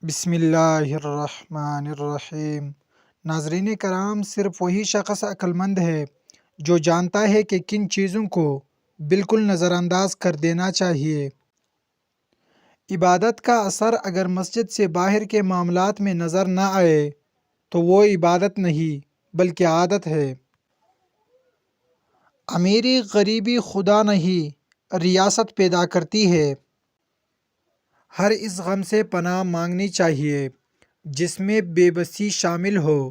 بسم اللہ الرحمن الرحیم۔ ناظرین کرام، صرف وہی شخص عقل مند ہے جو جانتا ہے کہ کن چیزوں کو بالکل نظر انداز کر دینا چاہیے۔ عبادت کا اثر اگر مسجد سے باہر کے معاملات میں نظر نہ آئے تو وہ عبادت نہیں بلکہ عادت ہے۔ امیری غریبی خدا نہیں ریاست پیدا کرتی ہے۔ ہر اس غم سے پناہ مانگنی چاہیے جس میں بے بسی شامل ہو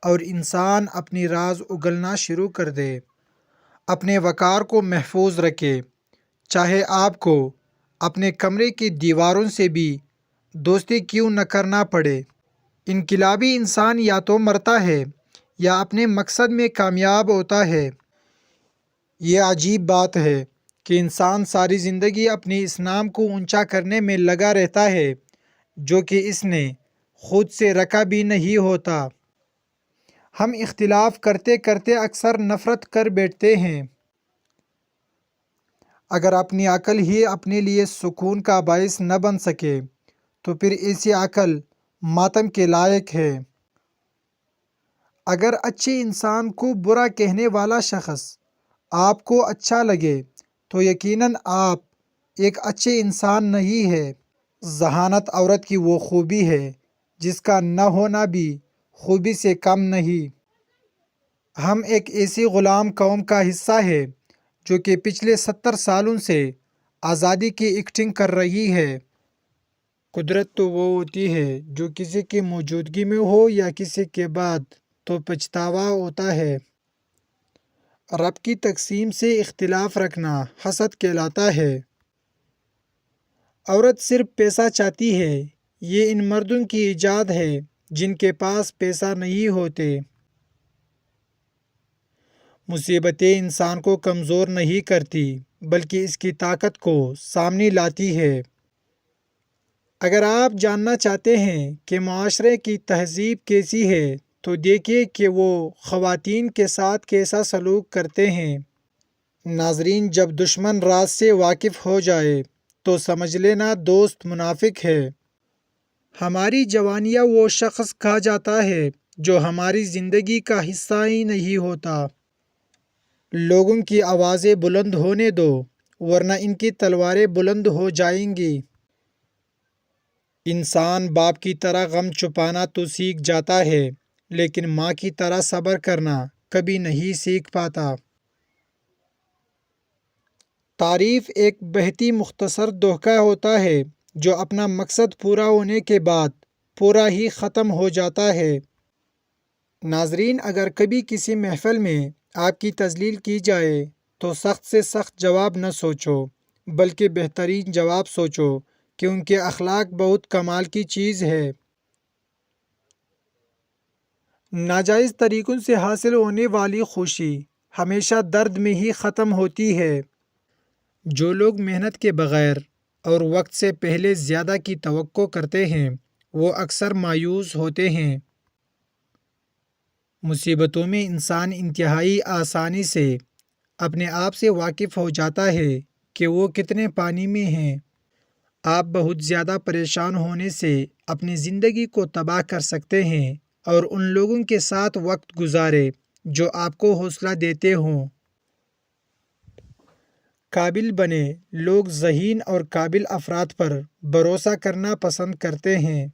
اور انسان اپنی راز اگلنا شروع کر دے۔ اپنے وقار کو محفوظ رکھے، چاہے آپ کو اپنے کمرے کی دیواروں سے بھی دوستی کیوں نہ کرنا پڑے۔ انقلابی انسان یا تو مرتا ہے یا اپنے مقصد میں کامیاب ہوتا ہے۔ یہ عجیب بات ہے کہ انسان ساری زندگی اپنی اس نام کو اونچا کرنے میں لگا رہتا ہے جو کہ اس نے خود سے رکھا بھی نہیں ہوتا۔ ہم اختلاف کرتے کرتے اکثر نفرت کر بیٹھتے ہیں۔ اگر اپنی عقل ہی اپنے لیے سکون کا باعث نہ بن سکے تو پھر ایسی عقل ماتم کے لائق ہے۔ اگر اچھے انسان کو برا کہنے والا شخص آپ کو اچھا لگے تو یقیناً آپ ایک اچھے انسان نہیں ہے۔ ذہانت عورت کی وہ خوبی ہے جس کا نہ ہونا بھی خوبی سے کم نہیں۔ ہم ایک ایسی غلام قوم کا حصہ ہے جو کہ پچھلے 70 سالوں سے آزادی کی ایکٹنگ کر رہی ہے۔ قدرت تو وہ ہوتی ہے جو کسی کی موجودگی میں ہو یا کسی کے بعد تو پچھتاوا ہوتا ہے۔ رب کی تقسیم سے اختلاف رکھنا حسد کہلاتا ہے۔ عورت صرف پیسہ چاہتی ہے، یہ ان مردوں کی ایجاد ہے جن کے پاس پیسہ نہیں ہوتے۔ مصیبتیں انسان کو کمزور نہیں کرتی بلکہ اس کی طاقت کو سامنے لاتی ہے۔ اگر آپ جاننا چاہتے ہیں کہ معاشرے کی تہذیب کیسی ہے تو دیکھیے کہ وہ خواتین کے ساتھ کیسا سلوک کرتے ہیں۔ ناظرین، جب دشمن راز سے واقف ہو جائے تو سمجھ لینا دوست منافق ہے۔ ہماری جوانیاں وہ شخص کھا جاتا ہے جو ہماری زندگی کا حصہ ہی نہیں ہوتا۔ لوگوں کی آوازیں بلند ہونے دو ورنہ ان کی تلواریں بلند ہو جائیں گی۔ انسان باپ کی طرح غم چھپانا تو سیکھ جاتا ہے لیکن ماں کی طرح صبر کرنا کبھی نہیں سیکھ پاتا۔ تعریف ایک بہت ہی مختصر دھوکہ ہوتا ہے جو اپنا مقصد پورا ہونے کے بعد پورا ہی ختم ہو جاتا ہے۔ ناظرین، اگر کبھی کسی محفل میں آپ کی تذلیل کی جائے تو سخت سے سخت جواب نہ سوچو بلکہ بہترین جواب سوچو کیونکہ اخلاق بہت کمال کی چیز ہے۔ ناجائز طریقوں سے حاصل ہونے والی خوشی ہمیشہ درد میں ہی ختم ہوتی ہے۔ جو لوگ محنت کے بغیر اور وقت سے پہلے زیادہ کی توقع کرتے ہیں وہ اکثر مایوس ہوتے ہیں۔ مصیبتوں میں انسان انتہائی آسانی سے اپنے آپ سے واقف ہو جاتا ہے کہ وہ کتنے پانی میں ہیں۔ آپ بہت زیادہ پریشان ہونے سے اپنی زندگی کو تباہ کر سکتے ہیں اور ان لوگوں کے ساتھ وقت گزاریں جو آپ کو حوصلہ دیتے ہوں۔ قابل بنے لوگ ذہین اور قابل افراد پر بھروسہ کرنا پسند کرتے ہیں۔